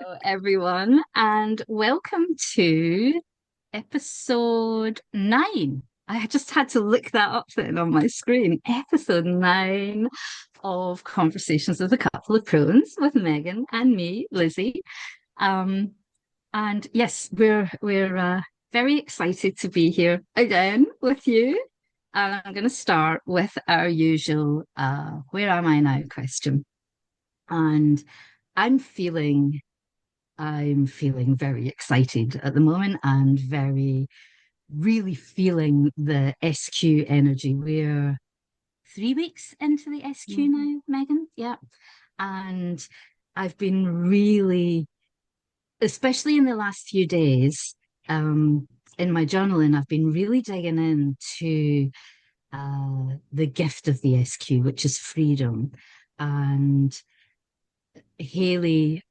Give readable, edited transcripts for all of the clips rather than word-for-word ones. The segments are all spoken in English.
Hello, everyone, and welcome to episode 9. I just had to look that up then on my screen. Episode 9 of Conversations with a Couple of Prunes with Megan and me, Lizzie. Um, and yes, we're very excited to be here again with you. And I'm going to start with our usual "Where am I now?" question. And I'm feeling I'm feeling very excited at the moment and really feeling the SQ energy. We're 3 weeks into the SQ Mhm. now, Megan. Yeah. And I've been really, especially in the last few days, in my journaling, I've been really digging into the gift of the SQ, which is freedom. And Haley,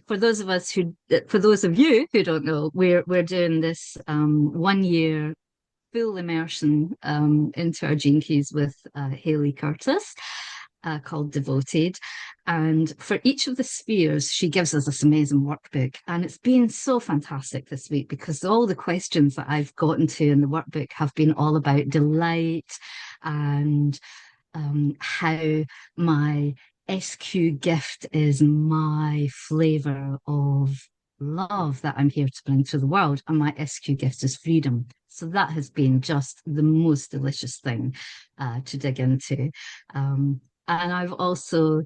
for those of us who, for those of you who don't know, we're doing this 1 year full immersion into our gene keys with Haley Curtis. Called Devoted. And for each of the spheres, she gives us this amazing workbook. And it's been so fantastic this week because all the questions that I've gotten to in the workbook have been all about delight and how my SQ gift is my flavor of love that I'm here to bring to the world, and my SQ gift is freedom. So that has been just the most delicious thing to dig into. And I've also,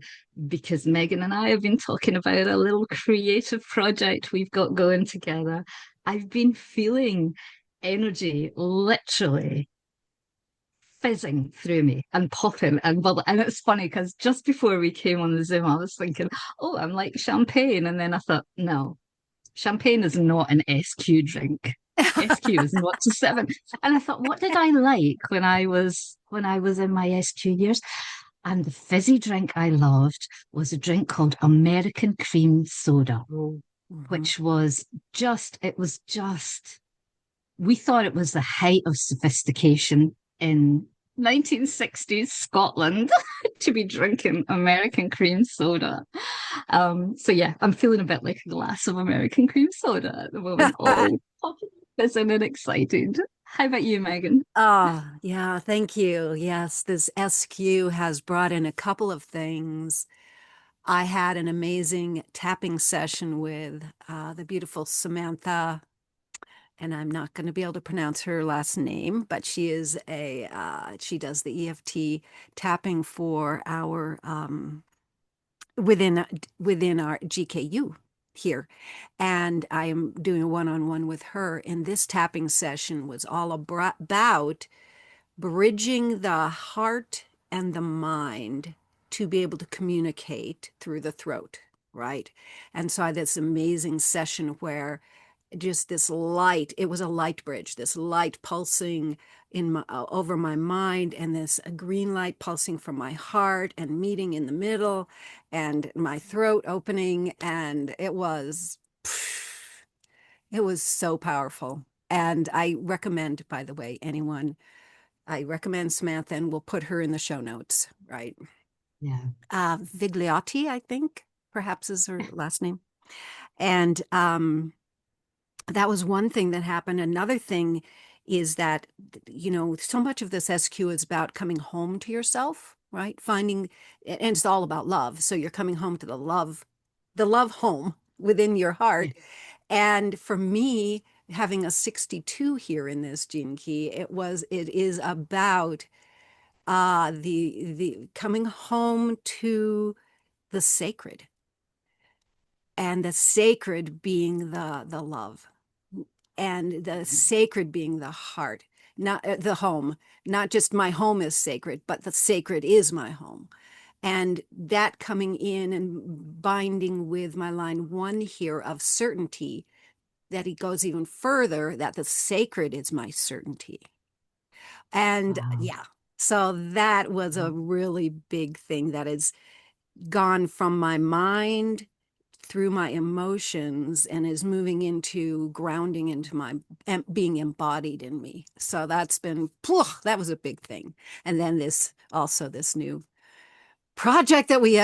because Megan and I have been talking about a little creative project we've got going together, I've been feeling energy literally fizzing through me and popping and bubbling. And it's funny because just before we came on the Zoom, I was thinking, oh, I'm like champagne. And then I thought, no, champagne is not an SQ drink. SQ is not to seven. And I thought, what did I like when I was in my SQ years? And the fizzy drink I loved was a drink called American cream soda, Oh, mhm. which was just we thought it was the height of sophistication in 1960s Scotland to be drinking American cream soda. So yeah, I'm feeling a bit like a glass of American cream soda at the moment. Oh, fizzing and excited. How about you, Megan? Ah, yeah, thank you. Yes, this SQ has brought in a couple of things. I had an amazing tapping session with the beautiful Samantha, and I'm not going to be able to pronounce her last name, but she does the EFT tapping for our within within our GKU here. And I am doing a one-on-one with her. And this tapping session was all about bridging the heart and the mind to be able to communicate through the throat, right? And so I had this amazing session where just this light, it was a light bridge, this light pulsing in my over my mind, and this green light pulsing from my heart and meeting in the middle, and my throat opening, and it was so powerful. And I recommend, by the way, I recommend Samantha, and we'll put her in the show notes, right? Yeah. Vigliotti, I think, perhaps is her last name. And that was one thing that happened. Another thing is that, so much of this SQ is about coming home to yourself, right? And it's all about love. So you're coming home to the love home within your heart. And for me, having a 62 here in this gene key, it is about the coming home to the sacred, and the sacred being the love, and the sacred being the heart, not the home. Not just my home is sacred, but the sacred is my home. And that coming in and binding with my line 1 here of certainty, that he goes even further, that the sacred is my certainty. And Wow. yeah, so that was a really big thing that has gone from my mind through my emotions and is moving into grounding into my being embodied in me. So that was a big thing. And then this new project that we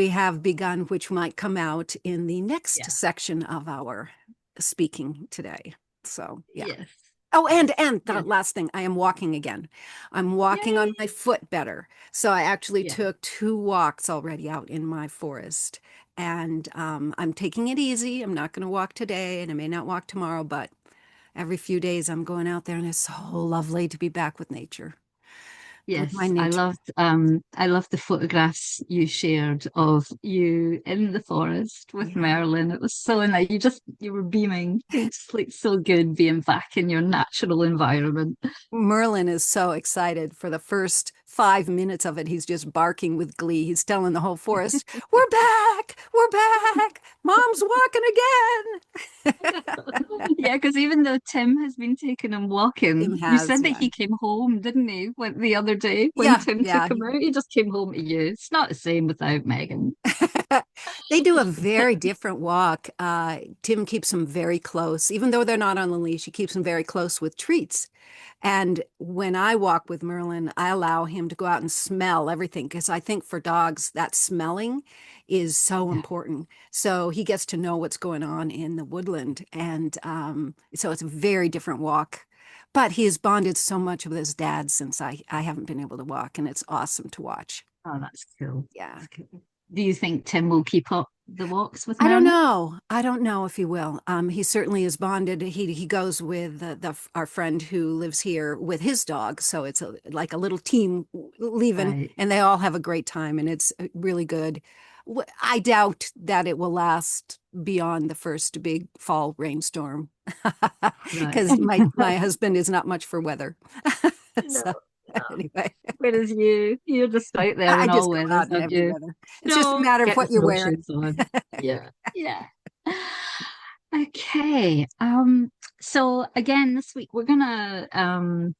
have begun, which might come out in the next Yeah. section of our speaking today. So yeah. Yes. Oh, and Yes. and the Yes. last thing, I am walking again. I'm walking on Yay. my foot better. So I actually Yeah. took 2 walks already out in my forest, and I'm taking it easy. I'm not going to walk today, and I may not walk tomorrow, but every few days I'm going out there, and it's so lovely to be back with nature, with my Yes, nature. I loved the photographs you shared of you in the forest with Yeah. Merlin. It was so nice. You were beaming. It just looked so good being back in your natural environment. Merlin is so excited. For the first 5 minutes of it, he's just barking with glee. He's telling the whole forest, "We're back! We're back! Mom's walking again." Yeah, because even though Tim has been taking him Tim walking, you has, said that yeah. he came home, didn't he? Went the other day when Yeah, Tim yeah. took him out, he just came home to you. It's not the same without Megan. They do a very different walk. Tim keeps them very close. Even though they're not on the leash, he keeps them very close with treats. And when I walk with Merlin, I allow him to go out and smell everything because I think for dogs, that smelling is so Yeah. important. So he gets to know what's going on in the woodland. And so it's a very different walk. But he has bonded so much with his dad since I haven't been able to walk, and it's awesome to watch. Oh, that's cool. Yeah. That's cool. Do you think Tim will keep up the walks with I don't Merlin? know. I don't know if he will. He certainly is bonded. He goes with the our friend who lives here with his dog, so it's like a little team leaving, Right. and they all have a great time, and it's really good. I doubt that it will last beyond the first big fall rainstorm, Right. because my husband is not much for weather. No, So no. anyway, Whereas you're just out there I in just all go out weathers, in aren't every you? weather. It's just a No, matter of get the what you're wearing. snowshoes on. Yeah. Yeah. Okay. So again, this week we're gonna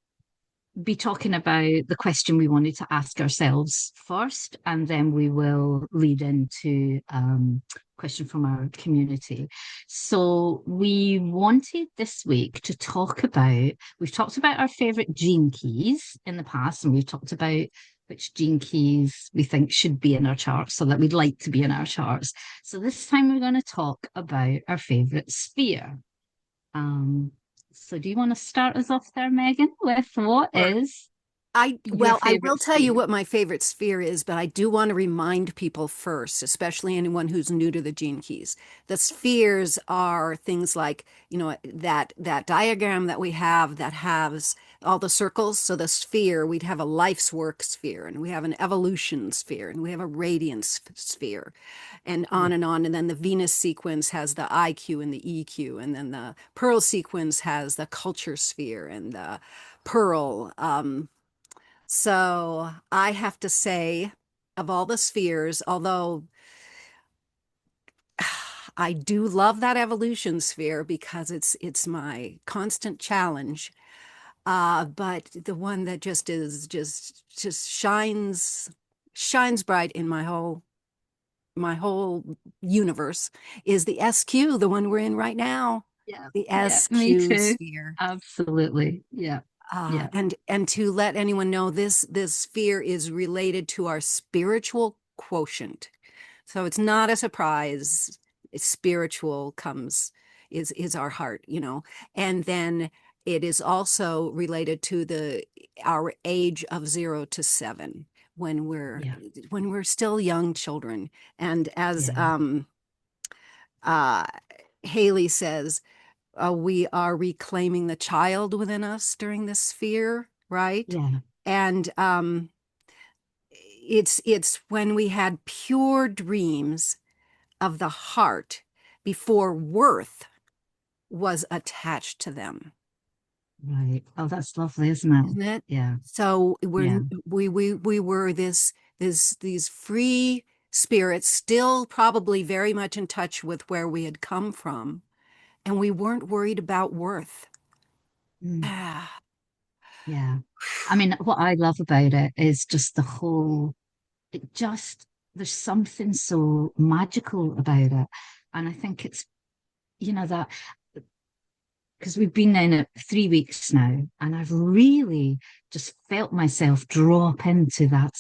be talking about the question we wanted to ask ourselves first, and then we will lead into question from our community. So we wanted this week to talk about, we've talked about our favorite gene keys in the past, and we've talked about which gene keys we think should be in our charts, so that we'd like to be in our charts. So this time we're going to talk about our favorite sphere. Um, so do you want to start us off there, Megan, with what Sure. is I your well, I will favorite tell you sphere? what my favorite sphere is, but I do want to remind people first, especially anyone who's new to the Gene Keys. The spheres are things like, that diagram that we have that has all the circles. So the sphere, we'd have a life's work sphere, and we have an evolution sphere, and we have a radiance sphere, and on Yeah, and on. And then the Venus sequence has the IQ and the EQ, and then the Pearl sequence has the culture sphere and the Pearl. So I have to say, of all the spheres, although I do love that evolution sphere because it's my constant challenge. But the one that just shines bright in my whole universe is the SQ, the one we're in right now, yeah, the yeah, me SQ too. sphere. Absolutely. Yeah, yeah, And to let anyone know, this sphere is related to our spiritual quotient. So it's not a surprise. Spiritual comes is our heart. And then it is also related to the our age of 0 to 7 when we're yeah, when we're still young children. And as yeah, uh, Haley says, we are reclaiming the child within us during this sphere, right? yeah, And it's when we had pure dreams of the heart before worth was attached to them, right. Oh, that's lovely, isn't it? isn't it? Yeah, So yeah, we were these free spirits, still probably very much in touch with where we had come from, and we weren't worried about worth. mm, yeah. I mean, what I love about it is just the whole, it just, there's something so magical about it. And I think it's, that because we've been in it 3 weeks now, and I've really just felt myself drop into that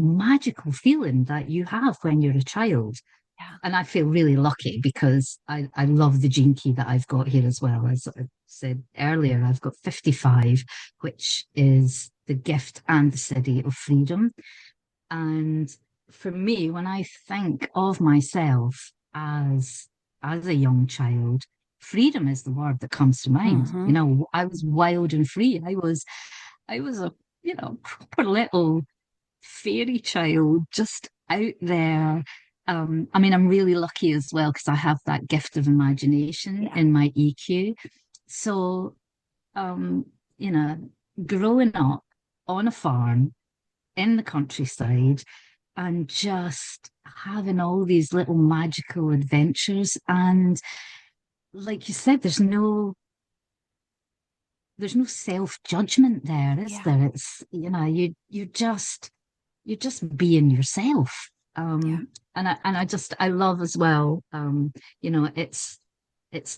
magical feeling that you have when you're a child. Yeah. And I feel really lucky because I love the gene key that I've got here as well. As I said earlier, I've got 55, which is the gift and the city of freedom. And for me, when I think of myself as a young child, freedom is the word that comes to mind. Mm-hmm. You know, I was wild and free. I was a, proper little fairy child just out there. I mean, I'm really lucky as well because I have that gift of imagination Yeah. in my EQ. So, um, you know, growing up on a farm in the countryside and just having all these little magical adventures. And like you said, there's no self-judgment there, is Yeah. there? It's, you're just being yourself. Yeah. And I love as well, it's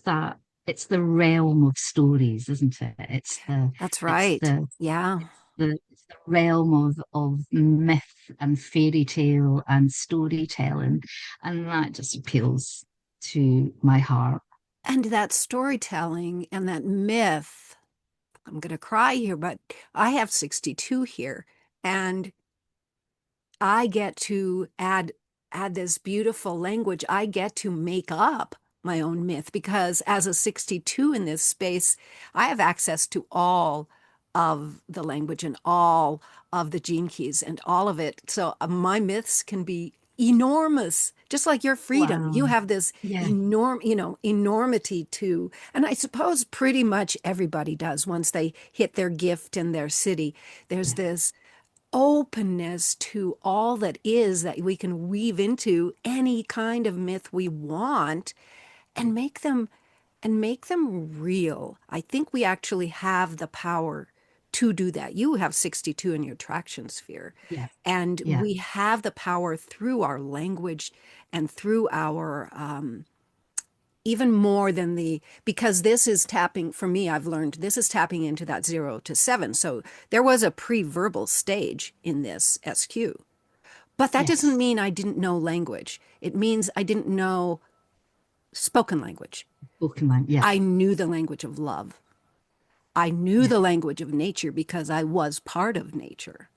that it's the realm of stories, isn't it? That's It's right. the Yeah. it's the realm of myth and fairy tale and storytelling, and that just appeals to my heart. And that storytelling and that myth, I'm going to cry here, but I have 62 here, and I get to add this beautiful language. I get to make up my own myth because as a 62 in this space, I have access to all of the language and all of the gene keys and all of it. So my myths can be enormous, just like your freedom. You Wow. have this Yeah. enormity too. And I suppose pretty much everybody does once they hit their gift in their city. There's Yeah. this openness to all that is that we can weave into any kind of myth we want and make them real. I think we actually have the power to do that. You have 62 in your traction sphere, Yeah. and Yeah. we have the power through our language and through our even more than because this is tapping, for me, I've learned this is tapping into that 0 to 7. So there was a pre-verbal stage in this SQ. But that doesn't Yes. mean I didn't know language. It means I didn't know spoken language. Pokemon. Yeah. I knew the language of love. I knew Yeah. the language of nature because I was part of nature.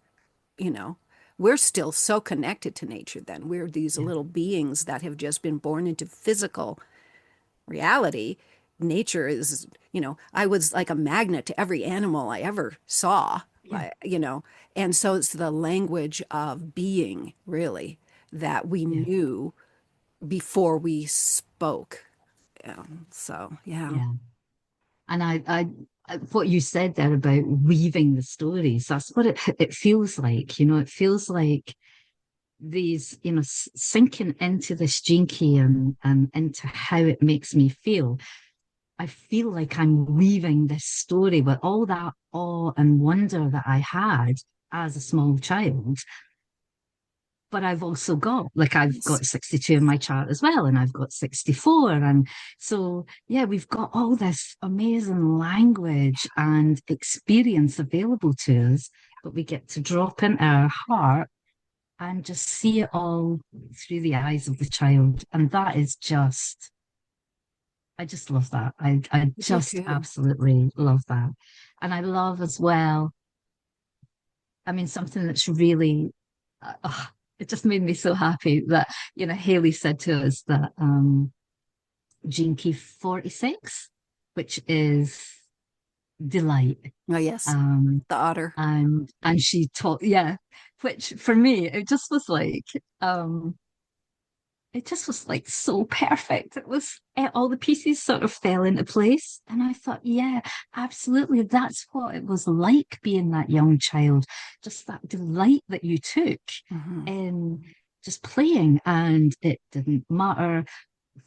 You know, we're still so connected to nature then. We're these Yeah. little beings that have just been born into physical reality. Nature is, I was like a magnet to every animal I ever saw, Yeah. and so it's the language of being, really, that we Yeah. knew before we spoke. So, yeah. Yeah. And what you said there about weaving the stories, that's what it feels like. It feels like these, sinking into this gene key and into how it makes me feel. I feel like I'm weaving this story with all that awe and wonder that I had as a small child. But I've also I've Yes. got 62 in my chart as well, and I've got 64. And so, yeah, we've got all this amazing language and experience available to us, but we get to drop in our heart and just see it all through the eyes of the child. And that is I just love that. I I do just too. absolutely love that. And I love as well, I mean, something that's really, oh, it just made me so happy that, Haley said to us that Gene Key 46, which is delight. Oh, yes. Um, The otter. and she taught, yeah, which for me, um, it just was like so perfect. It was all the pieces sort of fell into place. And I thought, yeah, absolutely. That's what it was like being that young child, just that delight that you took Hmm. in just playing. And it didn't matter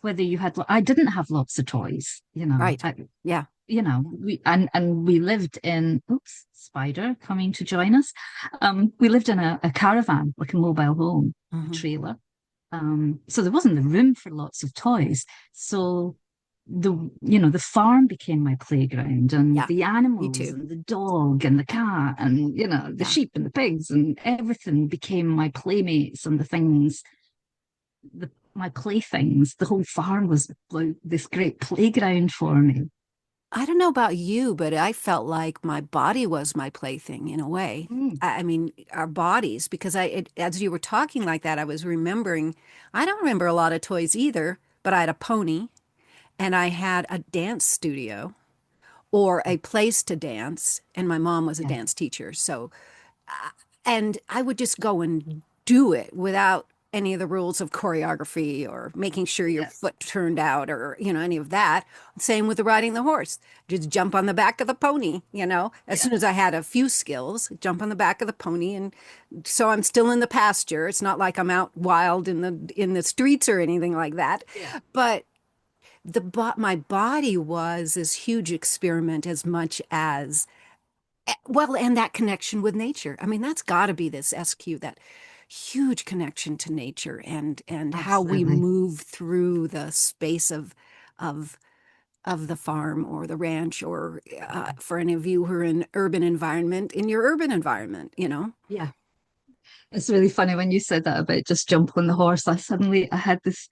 whether you had, I didn't have lots of toys, Right. Yeah. and we lived in, oops, spider coming to join us. We lived in a caravan, like a mobile home, a Hmm. trailer. So there wasn't the room for lots of toys. So the farm became my playground, and Yeah, the me animals too. and the dog and the cat and the Yeah. sheep and the pigs and everything became my playmates and the things, my playthings. The whole farm was like this great playground for me. I don't know about you, but I felt like my body was my plaything in a way. Mm, I mean, our bodies, because as you were talking like that, I was remembering, I don't remember a lot of toys either, but I had a pony and I had a dance studio or a place to dance. And my mom was a yeah, dance teacher. So and I would just go and do it without any of the rules of choreography or making sure your yeah, foot turned out or any of that. Same with the riding the horse. Just jump on the back of the pony, as yeah, soon as I had a few skills, jump on the back of the pony. And so I'm still in the pasture. It's not like I'm out wild in the streets or anything like that. yeah, But my body was this huge experiment as much as well, and that connection with nature. I mean, that's got to be this SQ, that huge connection to nature and how we absolutely. move through the space of of the farm or the ranch, or for any of you who are in urban environment, in your urban environment. Yeah. It's really funny when you said that about just jump on the horse. I had this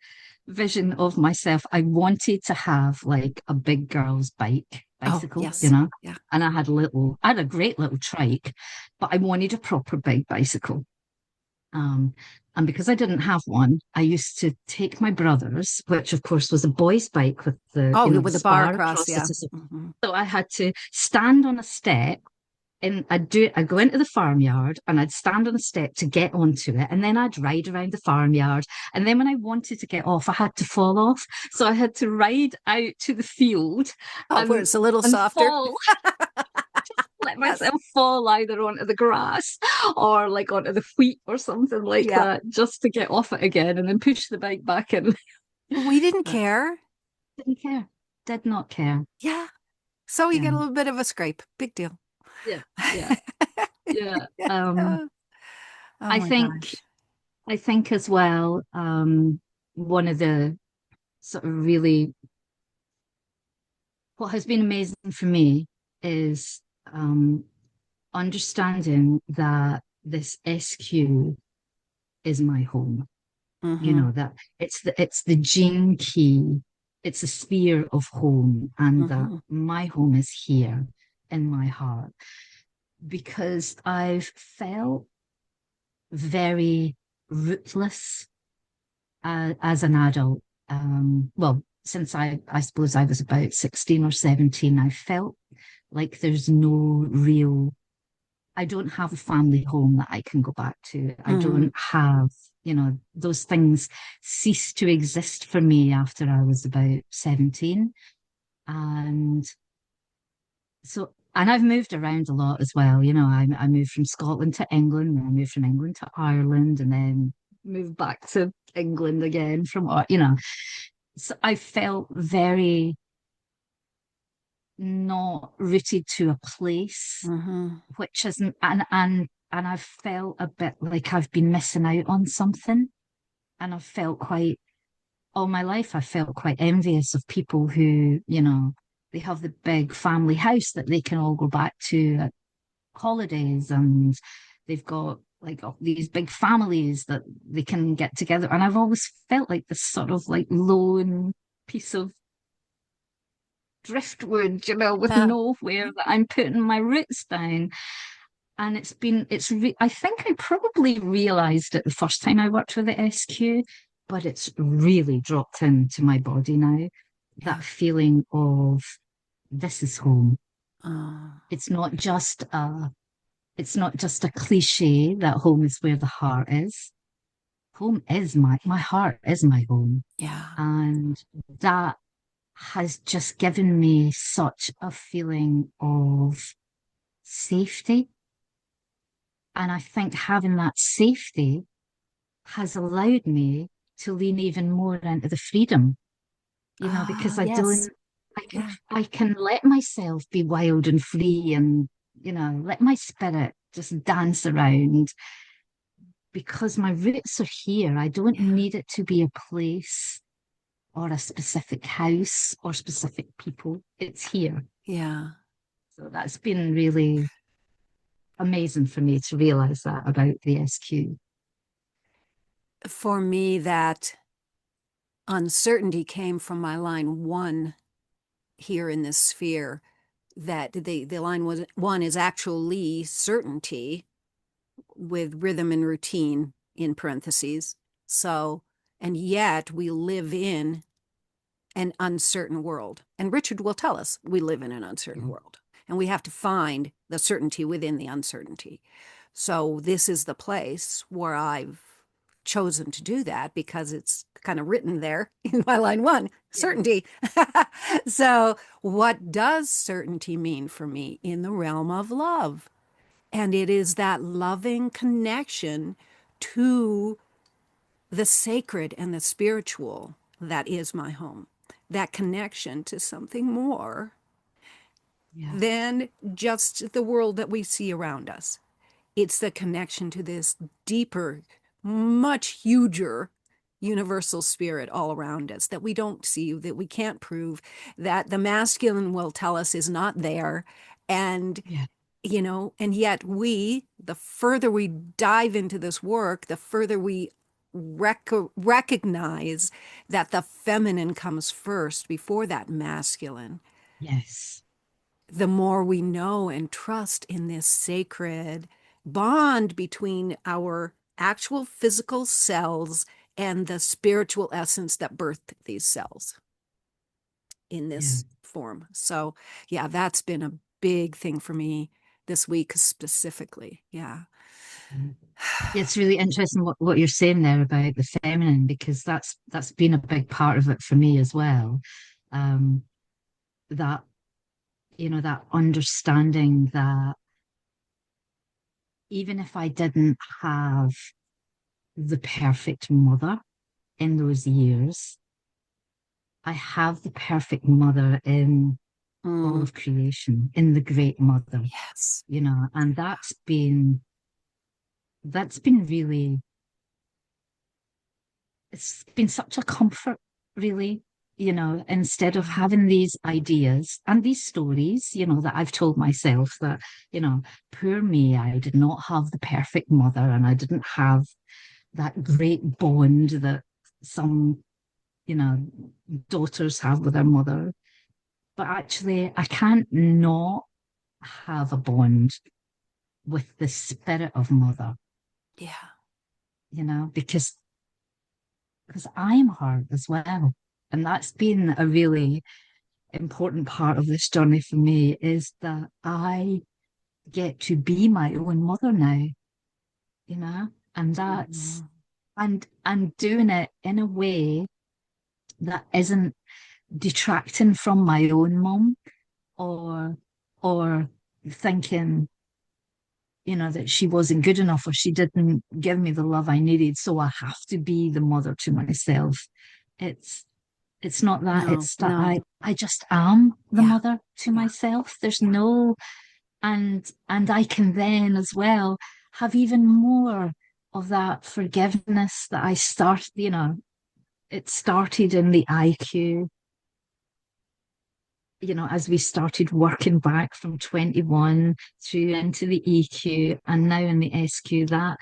vision of myself. I wanted to have like a big girl's Oh, bicycle, yes. Yeah. and I had a great little trike, but I wanted a proper big bicycle. Um, and because I didn't have one, I used to take my brother's, which of course was a boy's bike with Oh, the with the bar spar across. across it. Yeah. So Hmm. I had to stand on a step, and I'd go into the farmyard and I'd stand on a step to get onto it, and then I'd ride around the farmyard. And then when I wanted to get off, I had to fall off. So I had to ride out to the field Oh, where and it's a little and softer. fall, let Yes. myself fall either onto the grass or like onto the wheat or something like Yeah. that, just to get off it again and then push the bike back in. We didn't But care. didn't care. Did not care. Yeah. So you get a Yeah. little bit of a scrape. Big deal. Yeah. Yeah. Yeah. Oh I my think gosh. I think as well, one of the sort of really what has been amazing for me is understanding that this SQ is my home. Mm-hmm. That it's the gene key, it's a sphere of home, and that Mm-hmm. my home is here in my heart because I've felt very rootless as an adult. Well, since I suppose I was about 16 or 17, I felt like there's no real, I don't have a family home that I can go back to. I Mm-hmm. don't have, those things ceased to exist for me after I was about 17. And and I've moved around a lot as well. I moved from Scotland to England, and I moved from England to Ireland, and then moved back to England again so I felt very not rooted to a place, Mm-hmm. which isn't, and I've felt a bit like I've been missing out on something. And I've felt quite, all my life, I felt quite envious of people who, they have the big family house that they can all go back to at holidays, and they've got like these big families that they can get together. And I've always felt like this sort of like lone piece of driftwood, with Yeah. nowhere that I'm putting my roots down. And I think I probably realized it the first time I worked with the SQ, but it's really dropped into my body now. Yeah. That feeling of this is home. Oh, It's not just a, it's not just a cliche that home is where the heart is. Home is my heart is my home. yeah. And that has just given me such a feeling of safety. And I think having that safety has allowed me to lean even more into the freedom, because Ah, I yes. don't, Yeah. I can let myself be wild and free and, let my spirit just dance around because my roots are here. I don't Yeah. need it to be a place or a specific house or specific people. It's here. Yeah. So that's been really amazing for me to realize that about the SQ. For me, that uncertainty came from my line one here in this sphere, that the line was one is actually certainty with rhythm and routine in parentheses. So, and yet we live in an uncertain world. And Richard will tell us we live in an uncertain world, and we have to find the certainty within the uncertainty. So this is the place where I've chosen to do that because it's kind of written there in my line one, Yeah. certainty. So what does certainty mean for me in the realm of love? And it is that loving connection to the sacred and the spiritual that is my home. That connection to something more Yeah. than just the world that we see around us. It's the connection to this deeper, much huger universal spirit all around us that we don't see, that we can't prove, that the masculine will tell us is not there. And Yeah. and yet the further we dive into this work, the further we recognize that the feminine comes first before that masculine, Yes. the more we know and trust in this sacred bond between our actual physical cells and the spiritual essence that birthed these cells in Yeah. this form. So, yeah, that's been a big thing for me this week specifically. Yeah. Yeah. It's really interesting what you're saying there about the feminine, because that's been a big part of it for me as well. Um, that, that understanding that even if I didn't have the perfect mother in those years, I have the perfect mother in all Mm, of creation, in the great mother, yes. and that's been really, it's been such a comfort, really, instead of Yeah. having these ideas and these stories, that I've told myself that, poor me, I did not have the perfect mother and I didn't have that great bond that some, you know, daughters have with their mother. But actually, I can't not have a bond with the spirit of mother, Yeah. because I'm her as well. And that's been a really important part of this journey for me, is that I get to be my own mother now, you know, and that's Mhm. and I'm doing it in a way that isn't detracting from my own mom, or or thinking, that she wasn't good enough or she didn't give me the love I needed, so I have to be the mother to myself. It's it's not that. No, It's that no. I just am the Yeah. mother to Yeah. myself. There's Yeah. no, and I can then as well have even more of that forgiveness that I start, it started in the IQ, as we started working back from 21 through into the EQ and now in the SQ, that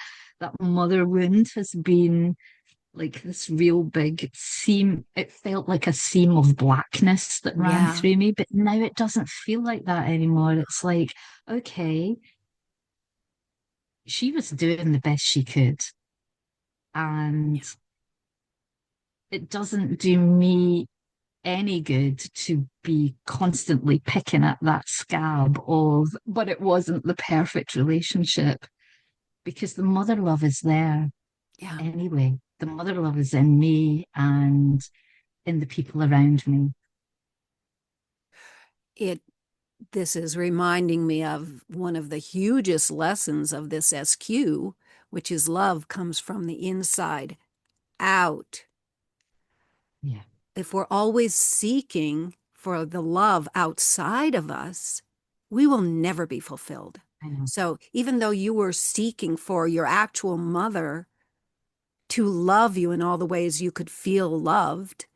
mother wound has been like this real big seam. It felt like a seam of blackness that ran Yeah. through me, but now it doesn't feel like that anymore. It's like, okay, she was doing the best she could, and it doesn't do me any good to be constantly picking at that scab of, but it wasn't the perfect relationship, because the mother love is there Yeah. anyway. The mother love is in me and in the people around me. It This is reminding me of one of the hugest lessons of this SQ, which is love comes from the inside out. Yeah, If we're always seeking for the love outside of us, we will never be fulfilled. I know. So even though you were seeking for your actual mother to love you in all the ways you could feel loved,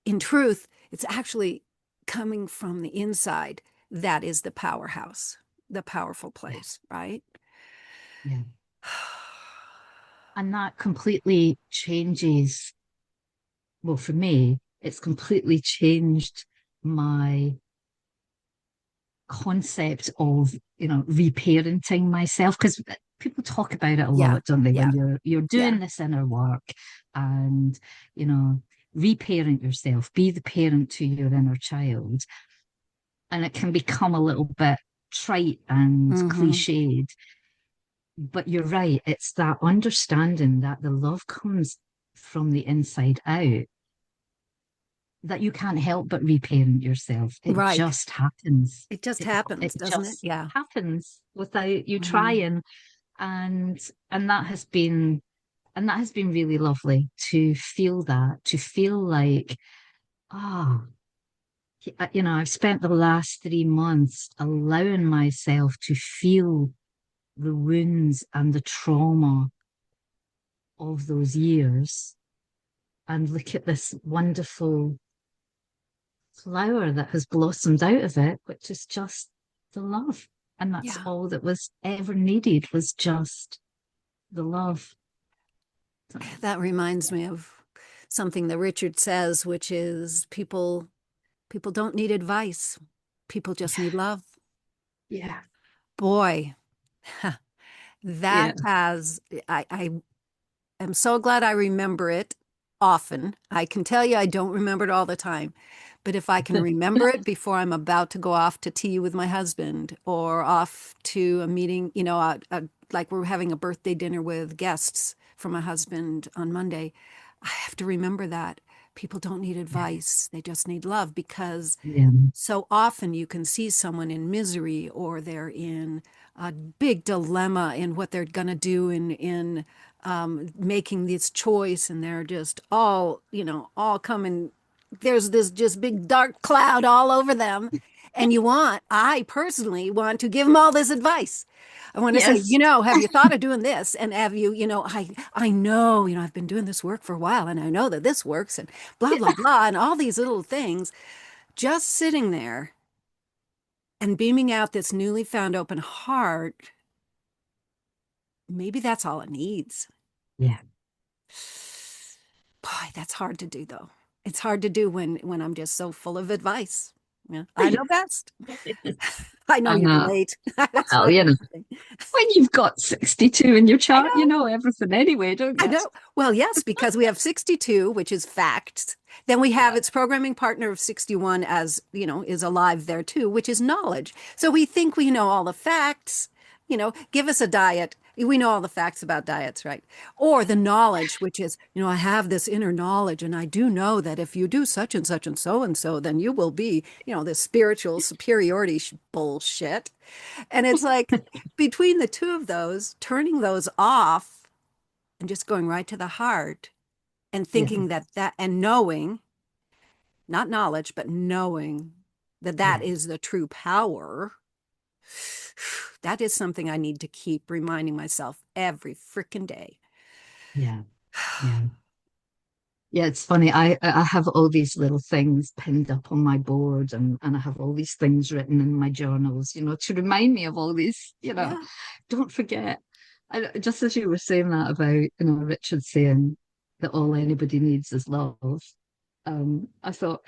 in truth, it's actually coming from the inside. That is the powerhouse, the powerful Yeah. place, right? Yeah. And that completely changes, well, for me, it's completely changed my concept of, reparenting myself, because people talk about it a Yeah, lot, don't they, when yeah, you're yeah. doing this inner work and, you know, reparent yourself, be the parent to your inner child. And it can become a little bit trite and Mm-hmm. cliched. But you're right, it's that understanding that the love comes from the inside out, that you can't help but reparent yourself. It Right. just happens. It just It happens, doesn't it? just Yeah. happens without you Mm-hmm. trying. And and that has been really lovely to feel that, to feel like, ah, I've spent the last 3 months allowing myself to feel the wounds and the trauma of those years, and look at this wonderful flower that has blossomed out of it, which is just the love. And that's Yeah. all that was ever needed, was just the love. So, That reminds me of something that Richard says, which is people don't need advice. People just need love. yeah, Boy, yeah, that has I am so glad I remember it often. I can tell you I don't remember it all the time. But if I can remember it before I'm about to go off to tea with my husband or off to a meeting, like we're having a birthday dinner with guests for my husband on Monday, I have to remember that people don't need yeah, advice. They just need love, because yeah, so often you can see someone in misery, or they're in a big dilemma in what they're going to do in making this choice, and they're just all coming. There's this just big dark cloud all over them, and I personally want to give them all this advice. I want to say, yes, have you thought of doing this? And have you, I know, I've been doing this work for a while, and I know that this works, and blah blah yeah, blah, and all these little things, just sitting there and beaming out this newly found open heart. Maybe that's all it needs. yeah. Boy, that's hard to do, though. It's hard to do when I'm just so full of advice. Yeah, I know best. I know I you know. relate. That's Well, not anything. when you've got 62 in your I chart, you know. know everything anyway, don't I you? know. Well, yes, because we have 62, which is facts. Then we have Yeah, its programming partner of 61, as, is alive there too, which is knowledge. So we think we know all the facts. Give us a diet. We know all the facts about diets, right? Or the knowledge, which is, I have this inner knowledge, and I do know that if you do such and so, then you will be, this spiritual superiority bullshit. And it's like, between the two of those, turning those off and just going right to the heart and yeah, thinking and knowing, not knowledge, but knowing that that yeah, is the true power. That is something I need to keep reminding myself every freaking day. yeah, yeah. Yeah, it's funny. I have all these little things pinned up on my board, and I have all these things written in my journals, to remind me of all these, Yeah. don't forget. Just as you were saying that about, Richard saying that all anybody needs is love. I thought,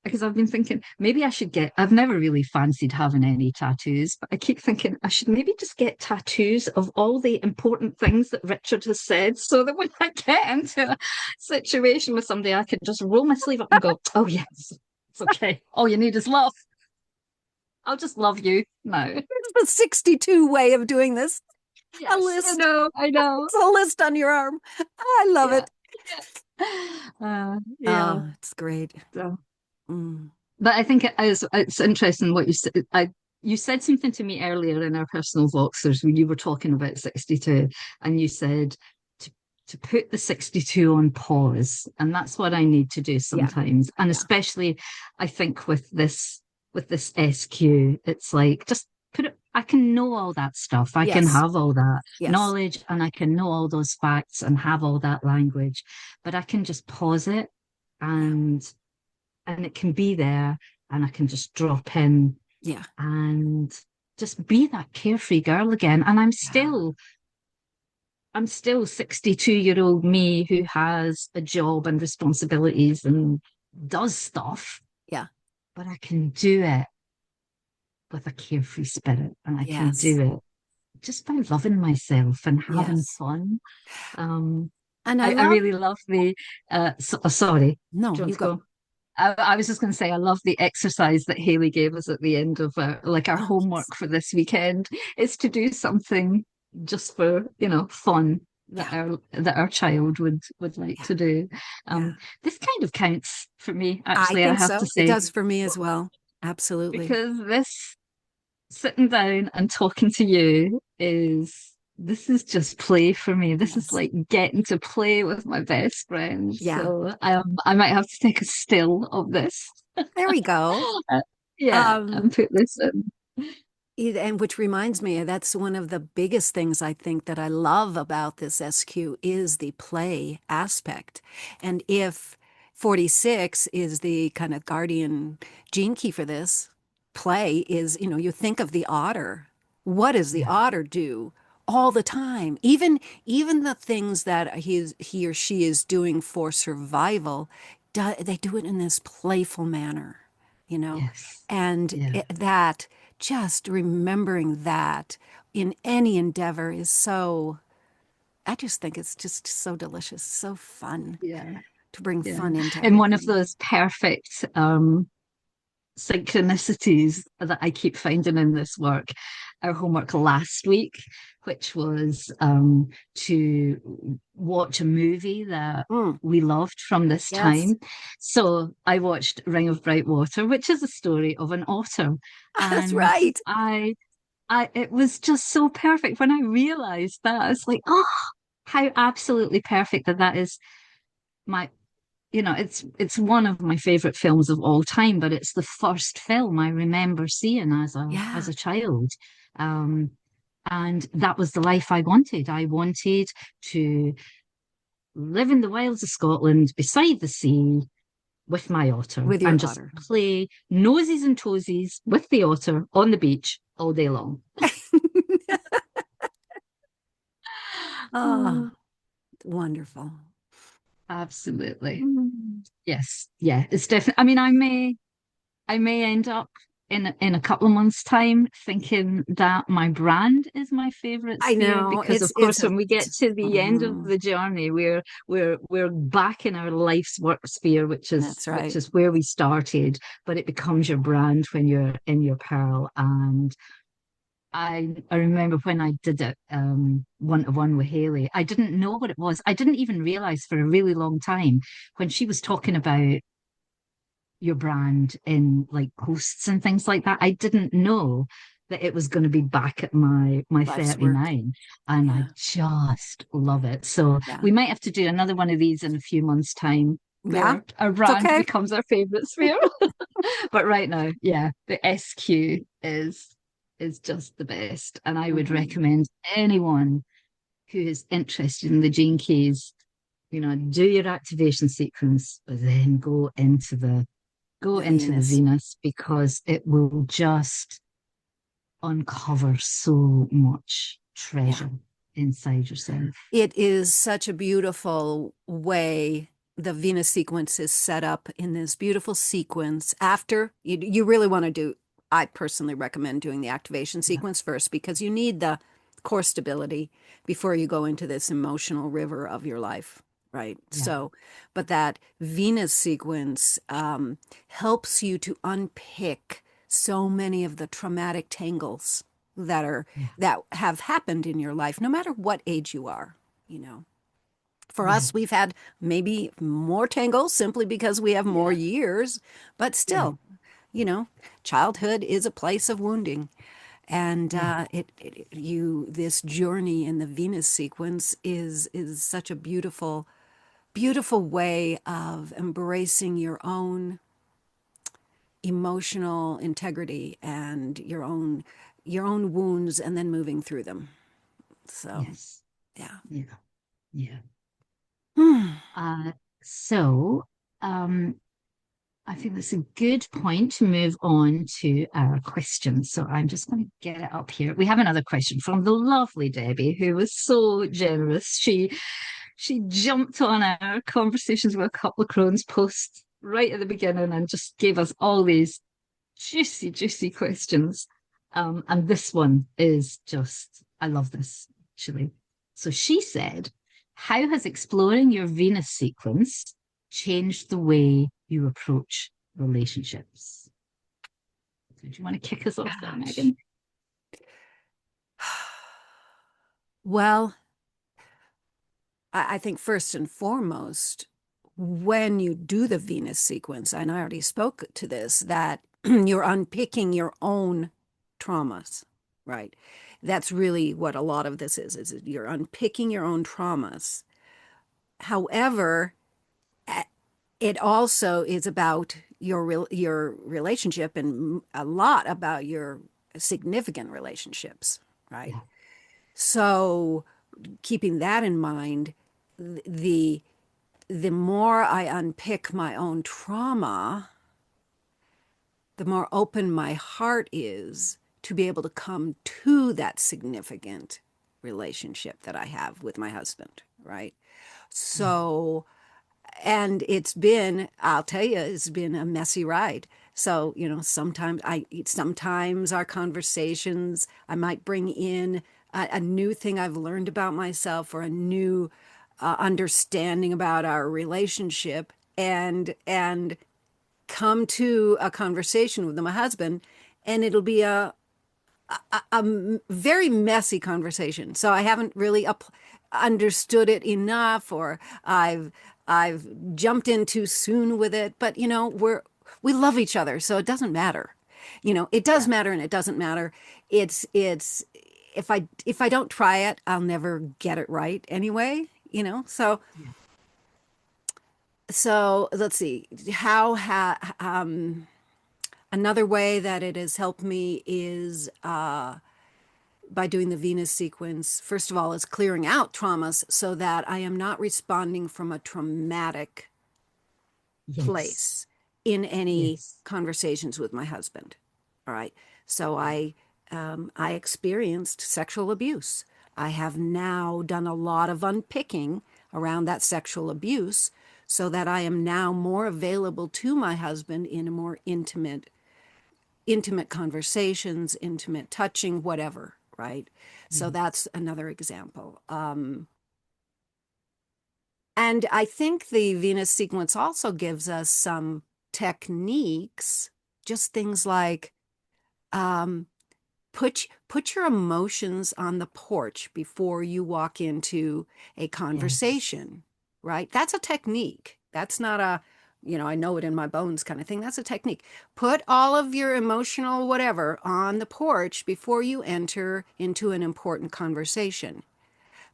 because I've been thinking maybe I should I've never really fancied having any tattoos, but I keep thinking I should maybe just get tattoos of all the important things that Richard has said, so that when I get into a situation with somebody, I can just roll my sleeve up and go, oh, yes, it's okay. All you need is love. I'll just love you now. It's the 62 way of doing this. A Yes, I list. know, I know. It's a list on your arm. I love Yeah, it. yeah. Oh, it's great. So, Mm. but I think it's interesting what you said. You said something to me earlier in our personal Voxers when you were talking about 62, and you said to put the 62 on pause, and that's what I need to do Yeah. sometimes, and Yeah. especially I think with this SQ, it's like just put it. I can know all that stuff. I can Yes. have all that Yes. knowledge, and I can know all those facts and have all that language, but I can just pause it Yeah. and and it can be there, and I can just drop in Yeah. and just be that carefree girl again. And Yeah. I'm still 62-year-old me who has a job and responsibilities and does stuff, Yeah. but I can do it with a carefree spirit, and I can Yes. do it just by loving myself and having Yes. fun. Um, And I I love, really love the sorry, no, do you want you to go. go? I was just going to say, I love the exercise that Haley gave us at the end of like our Oh, homework yes. for this weekend is to do something just for, fun Yeah. that our child would like Yeah. to do. Yeah. This kind of counts for me, I actually, I think have to so. It say, does for me as well. Absolutely. because this sitting down and talking to you is this is just play for me. This is Yes. like getting to play with my best friend. Yeah. So I might have to take a still of this. There we go. Uh, yeah, Um, and put this in. And which reminds me, that's one of the biggest things I think that I love about this SQ is the play aspect. And if 46 is the kind of guardian gene key for this, play is, you think of the otter. What does the Yeah, otter do all the time? Even the things that he or she is doing for survival, they do it in this playful manner, you know? yes, And yeah, that just remembering that in any endeavor is so, I just think it's just so delicious, so fun yeah, to bring yeah. fun into And one of everything. those perfect synchronicities that I keep finding in this work, our homework last week, which was to watch a movie that Mm, we loved from this yes, time. So I watched Ring of Bright Water, which is a story of an otter. that's And right. it was just so perfect when I realized that. It's like, oh, how absolutely perfect that is my it's one of my favorite films of all time, but it's the first film I remember seeing as Yeah, a child. Um, and that was the life I wanted. I wanted to live in the wilds of Scotland beside the sea with my otter with your and just otter. play nosies and toesies with the otter on the beach all day long. Ah, wonderful. Absolutely. Yes. Yeah. It's definitely, I mean, I may end up in a couple of months' time thinking that my brand is my favorite I sphere know because of it's course a, when we get to the end of mhm, the journey we're back in our life's work sphere that's which right. is where we started, but it becomes your brand when you're in your pearl. And I remember when I did it one to one with Haley, I didn't know what it was. I didn't even realize for a really long time when she was talking about your brand in like posts and things like that. I didn't know that it was going to be back at my Life's work. 39, and I Yeah, just love it. So yeah, we might have to do another one of these in a few months' time yeah. where our It's brand okay. becomes our favorite sphere. But right now, yeah, the SQ is just the best, and I would Mhm. recommend anyone who is interested in the gene keys, do your activation sequence, but then go The into the Venus. Venus because it will just uncover so much Yeah. treasure inside yourself. It is such a beautiful way the Venus sequence is set up in this beautiful sequence. After you really want to do, I personally recommend doing the activation Yeah, sequence first because you need the core stability before you go into this emotional river of your life, right? yeah, So, but that Venus sequence helps you to unpick so many of the traumatic tangles that are yeah, that have happened in your life, no matter what age you are, you know. For yeah, us, we've had maybe more tangles simply because we have more yeah, years, but yeah, still, you know, childhood is a place of wounding. And yeah, this journey in the Venus sequence is such a beautiful way of embracing your own emotional integrity and your own wounds and then moving through them. So, yes, yeah. yeah, yeah. Hmm. Uh, so, um, I think that's a good point to move on to our questions. So I'm just going to get it up here. We have another question from the lovely Debbie, who was so generous. She jumped on our conversations with a couple of crones post right at the beginning and just gave us all these juicy, juicy questions. And this one is just, I love this actually. So she said, how has exploring your Venus sequence changed the way you approach relationships? So do you want to kick us off there, Megan? Well, I think first and foremost, when you do the Venus sequence, and I already spoke to this, that you're unpicking your own traumas, right? That's really what a lot of this is you're unpicking your own traumas. However, it also is about your relationship and a lot about your significant relationships, right? Yeah. So keeping that in mind, the the more I unpick my own trauma, the more open my heart is to be able to come to that significant relationship that I have with my husband, right? Yeah. So, and it's been, I'll tell you, it's been a messy ride. So, sometimes our conversations, I might bring in a new thing I've learned about myself or a new understanding about our relationship, and come to a conversation with my husband, and it'll be a very messy conversation. So I haven't really understood it enough, or I've jumped in too soon with it. But we love each other, so it doesn't matter. It does Yeah. matter, and it doesn't matter. It's if I don't try it, I'll never get it right anyway. Yeah. So let's see how another way that it has helped me is by doing the Venus sequence. First of all, is clearing out traumas so that I am not responding from a traumatic Yes. place in any Yes. conversations with my husband. All right. So Yeah. I experienced sexual abuse. I have now done a lot of unpicking around that sexual abuse so that I am now more available to my husband in a more intimate conversations, intimate touching, whatever, right? So Yeah. that's another example. And I think the Venus sequence also gives us some techniques, just things like um, put your emotions on the porch before you walk into a Yes. conversation, right? That's a technique. That's not I know it in my bones kind of thing. That's a technique. Put all of your emotional whatever on the porch before you enter into an important conversation,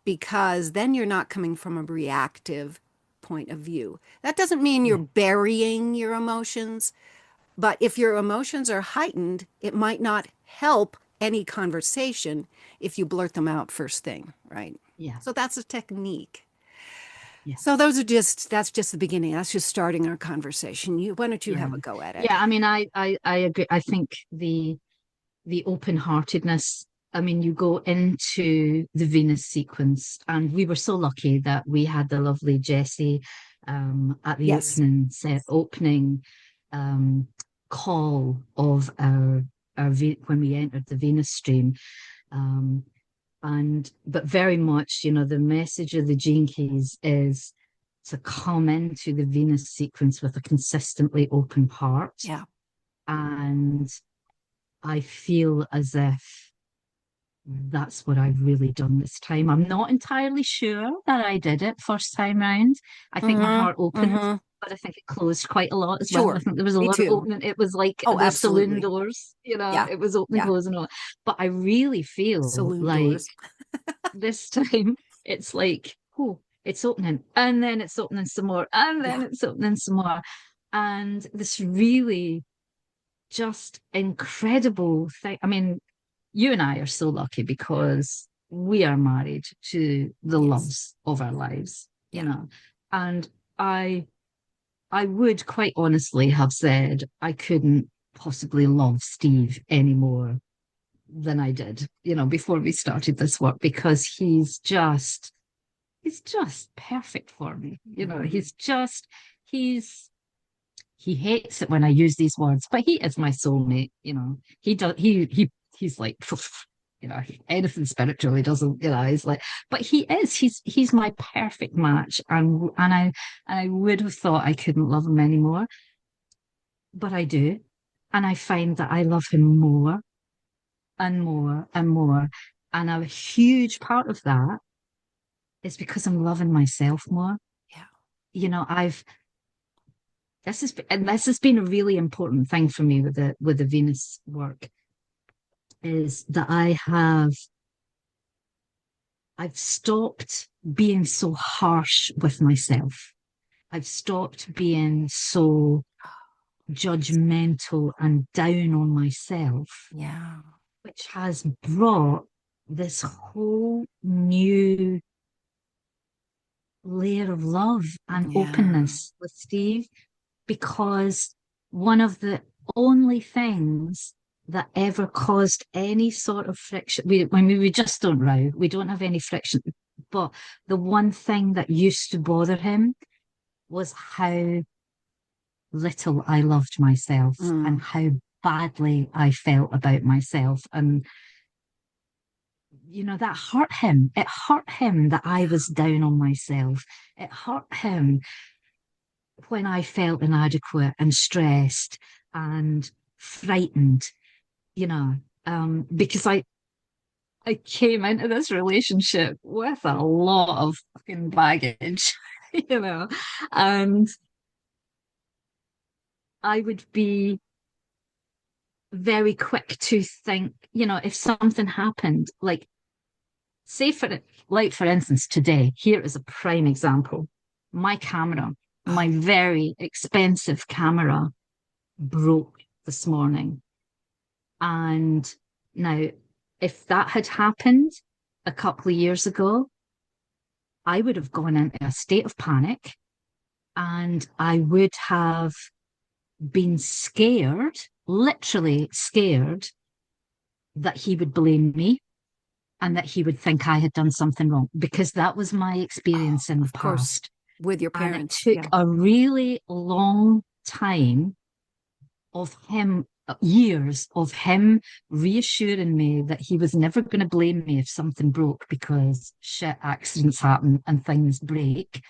because then you're not coming from a reactive point of view. That doesn't mean you're Yeah. burying your emotions, but if your emotions are heightened, it might not help any conversation if you blurt them out first thing, right? Yeah. So that's a technique. Yeah. So that's just the beginning. That's just starting our conversation. Why don't you Yeah. have a go at it? Yeah. I mean, I agree. I think the open-heartedness. I mean, you go into the Venus sequence, and we were so lucky that we had the lovely Jessie at the Yes. opening um, call of when we entered the Venus stream. Um, and but very much, the message of the Gene Keys is to come into the Venus sequence with a consistently open heart. Yeah. And I feel as if that's what I've really done this time. I'm not entirely sure that I did it first time round. I think my Mm-hmm. heart opened, Mm-hmm. but I think it closed quite a lot as well. I Sure. think there was a Me lot of too. opening. It was like Oh, the saloon absolutely. doors, Yeah. it was open, Yeah. close, and all. But I really feel Saloon like doors. this time it's like, oh, it's opening, and then it's opening some more, and then Yeah. it's opening some more. And this really just incredible thing. I mean, you and I are so lucky because we are married to the Yes. loves of our lives, Yeah. and I I would quite honestly have said I couldn't possibly love Steve any more than I did, before we started this work, because he's just perfect for me. Mhm. He's he hates it when I use these words, but he is my soulmate. He does he's like anything spiritual he doesn't, he's like, but he's my perfect match, and I would have thought I couldn't love him anymore, but I do. And I find that I love him more and more and more. And a huge part of that is because I'm loving myself more. Yeah. I've this has been a really important thing for me with the Venus work, is that I've stopped being so harsh with myself. I've stopped being so judgmental and down on myself, Yeah. which has brought this whole new layer of love and Yeah. openness with Steve, because one of the only things that ever caused any sort of friction, we just don't row, we don't have any friction, but the one thing that used to bother him was how little I loved myself and Mm. how badly I felt about myself. And that hurt him. It hurt him that I Yeah. was down on myself. It hurt him when I felt inadequate and stressed and frightened, you know, because I came into this relationship with a lot of fucking baggage, you know, and I would be very quick to think, if something happened, like, say for instance, today, here is a prime example. My camera, my Oh, very expensive camera, broke this morning. And now, if that had happened a couple of years ago, I would have gone into a state of panic, and I would have been scared, literally scared, that he would blame me and that he would think I had done something wrong, because that was my oh, experience in the of course, past. with your And it parents. took Yeah. a really long time of him, years of him reassuring me that he was never going to blame me if something broke, because shit, accidents happen and things break.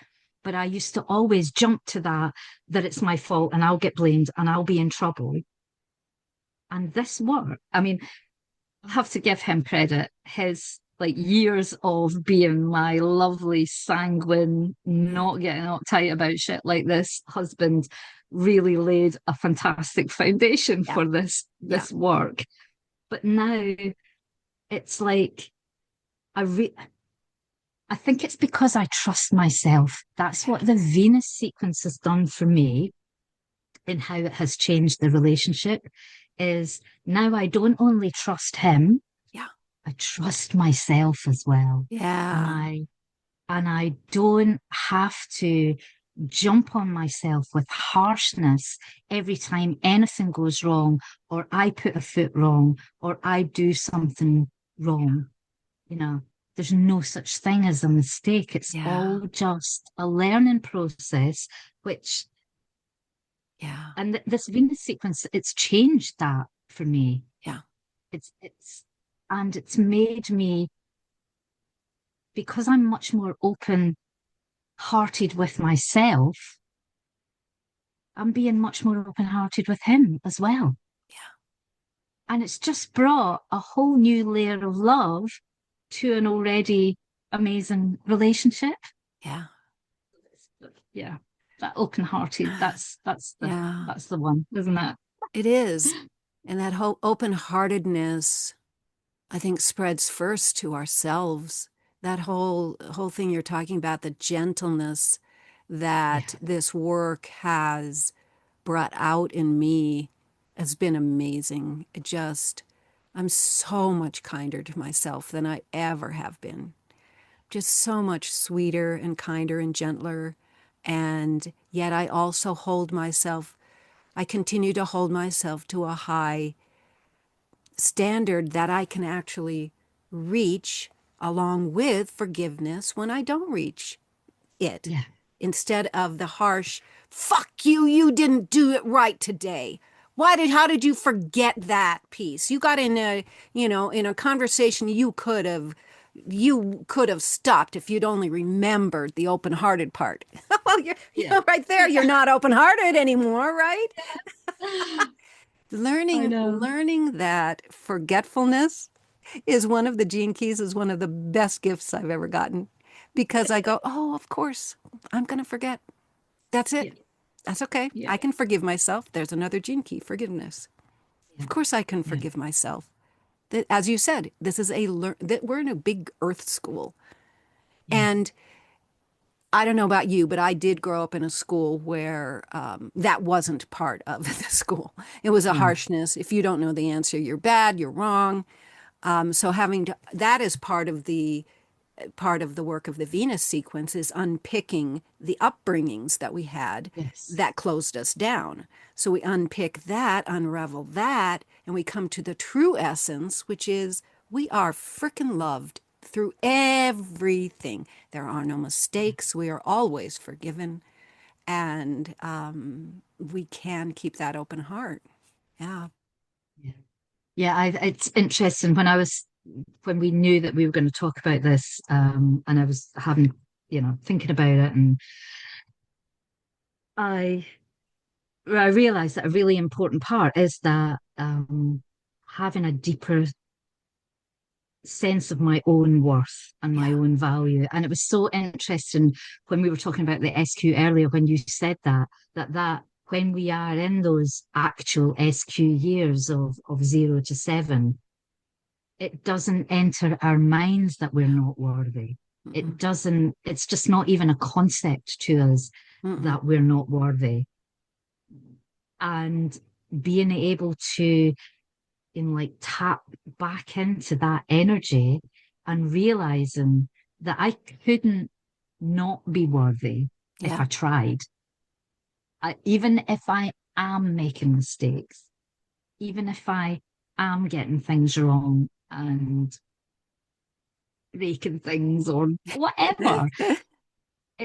But I used to always jump to that it's my fault and I'll get blamed and I'll be in trouble. And this work, I mean, I have to give him credit. His like years of being my lovely, sanguine, Yeah. not getting uptight about shit like this husband really laid a fantastic foundation Yeah. for this Yeah. this work. But now it's like I re I think it's because I trust myself. That's what the Venus sequence has done for me, in how it has changed the relationship. Is now I don't only trust him, Yeah. I trust myself as well. And Yeah. I don't have to jump on myself with harshness every time anything goes wrong, or I put a foot wrong, or I do something wrong. You know, there's no such thing as a mistake. It's Yeah. all just a learning process, which, Yeah. and this Venus sequence, it's changed that for me. Yeah. And it's made me, because I'm much more open hearted with myself, I'm being much more open hearted with him as well. Yeah. And it's just brought a whole new layer of love to an already amazing relationship. Yeah. Yeah. That open hearted, that's the Yeah. that's the one, isn't it? It is. And that whole open-heartedness, I think, spreads first to ourselves. That whole thing you're talking about, the gentleness Yeah. that this work has brought out in me has been amazing. I'm so much kinder to myself than I ever have been. Just so much sweeter and kinder and gentler. And yet I also hold myself, I continue to hold myself to a high standard that I can actually reach, along with forgiveness when I don't reach it, Yeah. instead of the harsh, fuck you, you didn't do it right today. How did you forget that piece? You got in a, in a conversation you could have stopped if you'd only remembered the open-hearted part. Well, Yeah. right there, you're not open-hearted anymore, right? Yeah. I know. Learning that forgetfulness is one of the gene keys, is one of the best gifts I've ever gotten, because I go, oh, of course, I'm going to forget. That's it. Yeah. That's okay. Yeah. I can forgive myself. There's another gene key, forgiveness. Yeah. Of course, I can Yeah. forgive myself. That, as you said, this is that we're in a big earth school. Yeah. And I don't know about you, but I did grow up in a school where that wasn't part of the school. It was a Yeah. harshness. If you don't know the answer, you're bad, you're wrong. So that is part of the work of the Venus sequence, is unpicking the upbringings that we had Yes. that closed us down. So we unpick that, unravel that, and we come to the true essence, which is we are freaking loved through everything. There are no mistakes. We are always forgiven. And we can keep that open heart. Yeah. Yeah. Yeah. It's interesting when we knew that we were going to talk about this, and I was having, thinking about it, and I I realized that a really important part is that having a deeper sense of my own worth and my Yeah. own value. And it was so interesting when we were talking about the SQ earlier, when you said that when we are in those actual SQ years of 0 to 7, it doesn't enter our minds that we're not worthy. Mm-mm. It doesn't, it's just not even a concept to us Mm-mm. that we're not worthy. And being able to tap back into that energy and realizing that I couldn't not be worthy if Yeah. I tried. Even if I am making mistakes, even if I am getting things wrong and breaking things or whatever,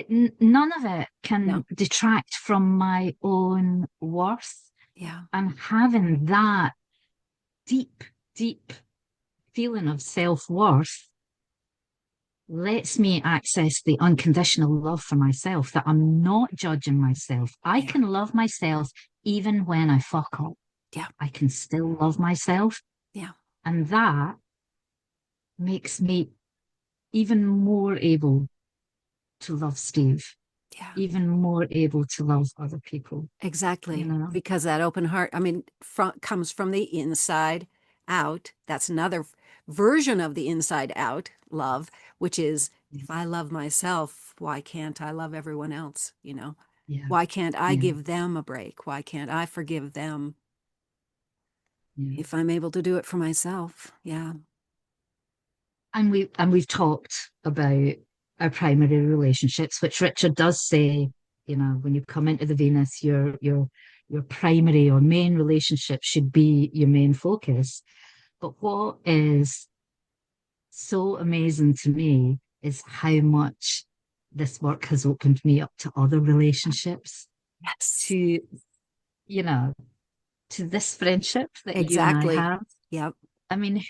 none of it No. can detract from my own worth. Yeah. And having that deep, deep feeling of self-worth lets me access the unconditional love for myself, that I'm not judging myself. I Yeah. can love myself even when I fuck up. Yeah. I can still love myself. Yeah. And that makes me even more able to love Steve, Yeah. even more able to love other people, you Exactly. know? Because that open heart, I mean, comes from the inside out. That's another version of the inside out love, which is, if I love myself, why can't I love everyone else? Yeah, Why can't I yeah, give them a break? Why can't I forgive them yeah. if I'm able to do it for myself? Yeah. And we've talked about our primary relationships, which Richard does say, when you come into the Venus, your primary or main relationship should be your main focus. But what is so amazing to me is how much this work has opened me up to other relationships, Yes. to, you know, to this friendship that you and I Exactly. have. Yep. I mean,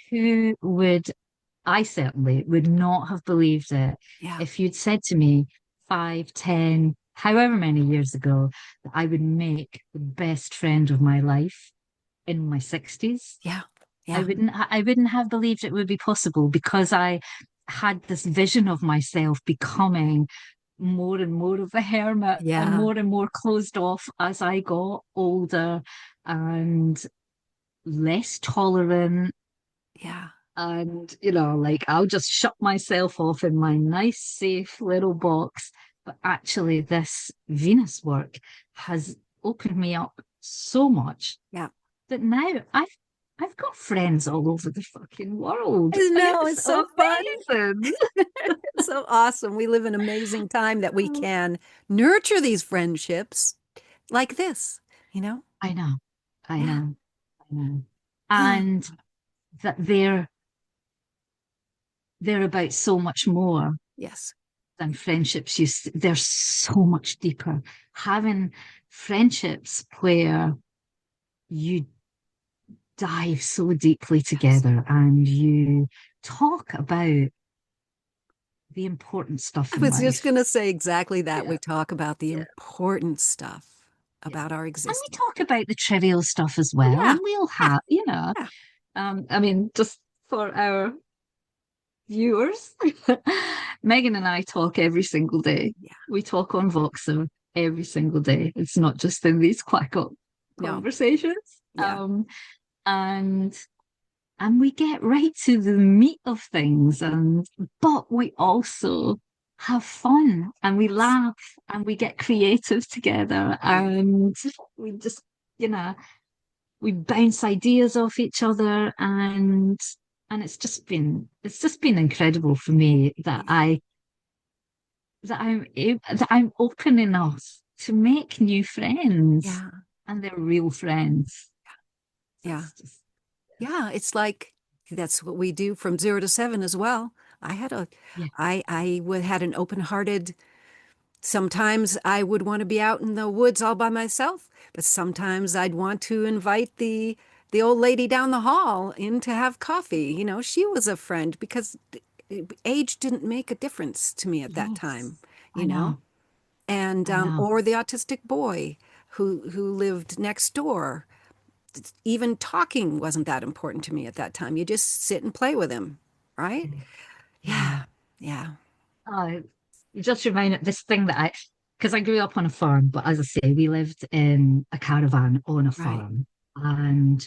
I certainly would not have believed it Yeah. if you'd said to me 5, 10, however many years ago, that I would make the best friend of my life in my 60s. Yeah. I Yeah. wouldn't, I wouldn't have believed it would be possible, because I had this vision of myself becoming more and more of a hermit Yeah. and more closed off as I got older and less tolerant. Yeah. And, I'll just shut myself off in my nice, safe little box. But actually, this Venus work has opened me up so much Yeah. that now I've got friends all over the fucking world, I and know, it's it's so fun. amazing. It's so awesome. We live an amazing time that we can nurture these friendships like this, you know? I know, I Yeah. know, I know. And that they're about so much more Yes. than friendships. They're so much deeper. Having friendships where you dive so deeply Yes. together and you talk about the important stuff I in was just life. going to say exactly that. Yeah, We talk about the yeah, important stuff yeah. about our And we existence. talk about the trivial stuff as Oh, well. yeah. And we'll Yeah. have, Yeah. I mean, just for our viewers, Megan and I talk every single day. Yeah. We talk on Voxer every single day. It's not just in these quack-up No. conversations. Yeah. And we get right to the meat of things, and but we also have fun and we Yes. laugh and we get creative together, Yeah. and we just, you know, we bounce ideas off each other, and it's just been incredible for me that Yeah. I'm open enough to make new friends, Yeah. and they're real friends. Yeah. That's just Yeah. It's like that's what we do from 0 to 7 as well. I had a, yeah, had an open-hearted. Sometimes I would want to be out in the woods all by myself, but sometimes I'd want to invite the old lady down the hall in to have coffee. You know, she was a friend because age didn't make a difference to me at that time, yes, you I know. know, And I know. or the autistic boy who lived next door. Even talking wasn't that important to me at that time. You just sit and play with him, right? Yeah. Yeah. Yeah. Oh, you just reminded this thing because I grew up on a farm, but as I say, we lived in a caravan on a Right. farm. And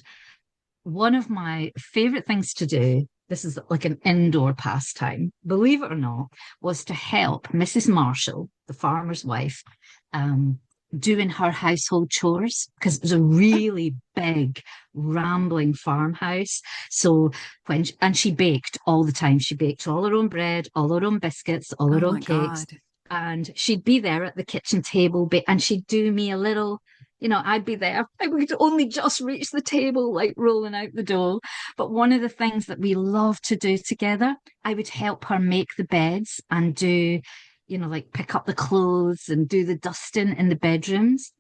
one of my favorite things to do, this is like an indoor pastime, believe it or not, was to help Mrs. Marshall, the farmer's wife, um, doing her household chores because it was a really big, rambling farmhouse. So and she baked all the time. She baked all her own bread, all her own biscuits, all Oh her own my cakes. God. And she'd be there at the kitchen table, and she'd do me a little, I'd be there. I would only just reach the table, like rolling out the door. But one of the things that we love to do together, I would help her make the beds and do, like pick up the clothes and do the dusting in the bedrooms.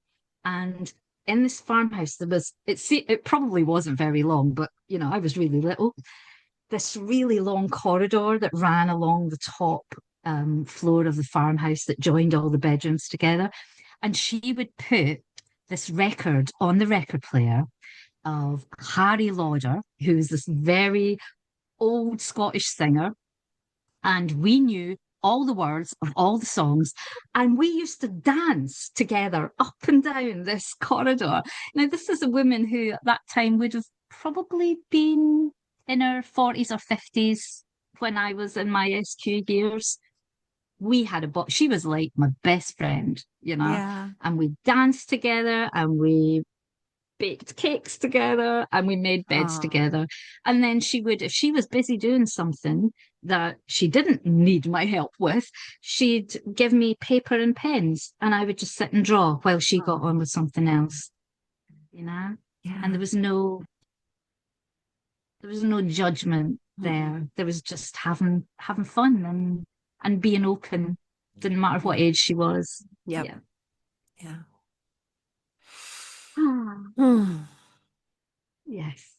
And in this farmhouse, it probably wasn't very long, but, I was really little. This really long corridor that ran along the top floor of the farmhouse that joined all the bedrooms together. And she would put this record on the record player of Harry Lauder, who's this very old Scottish singer. And we knew all the words of all the songs. And we used to dance together up and down this corridor. Now, this is a woman who at that time would have probably been in her 40s or 50s when I was in my SQ years. We had a box. She was like my best friend, Yeah. and we danced together and we baked cakes together and we made beds Oh, together. And then she would, if she was busy doing something that she didn't need my help with, she'd give me paper and pens and I would just sit and draw while she got oh, on with something else. And yeah. there was no judgment Mm-mm. there. There was just having fun and being open. Didn't matter what Yep. age she was. Yep. Yeah. Yeah. Ah, Hmm. yes.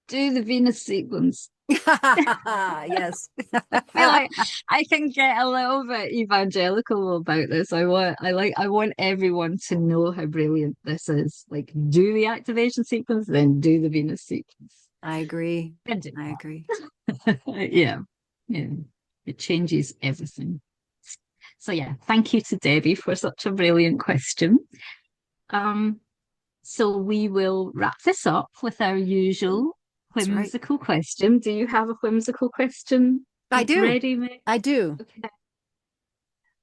Do the Venus sequence. Yes. I feel like I can get a little bit evangelical about this. I want everyone to know how brilliant this is. Like, do the activation sequence, then do the Venus sequence. I agree. And do I agree. that. Yeah. Yeah. It changes everything. So yeah, thank you to Debbie for such a brilliant question. Um, so we will wrap this up with our usual That's right. whimsical question. Do you have a whimsical question I do. ready, Meg? I do. Okay.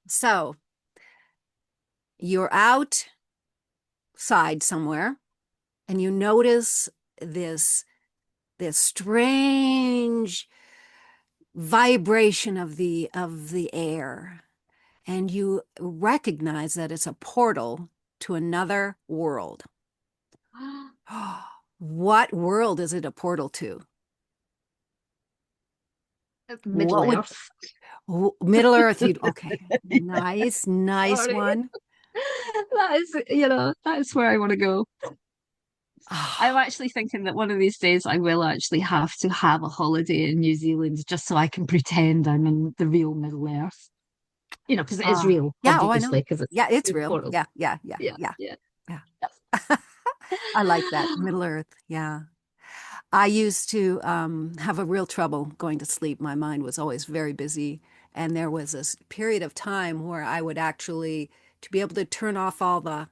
So you're outside somewhere and you notice this this strange vibration of the air, and you recognize that it's a portal to another world. What world is it a portal to? Middle What would Earth. Middle Earth? You okay? Nice Sorry. one. That is, that's where I want to go. I'm actually thinking that one of these days I will actually have to have a holiday in New Zealand just so I can pretend I'm in the real Middle Earth. Because it is real, Yeah. Oh, I know. obviously, because it's Yeah, it's a real. portal. Yeah, yeah, yeah, Yeah, yeah, yeah. yeah. I like that. Middle Earth. Yeah. I used to have a real trouble going to sleep. My mind was always very busy. And there was this period of time where I would actually, to be able to turn off all the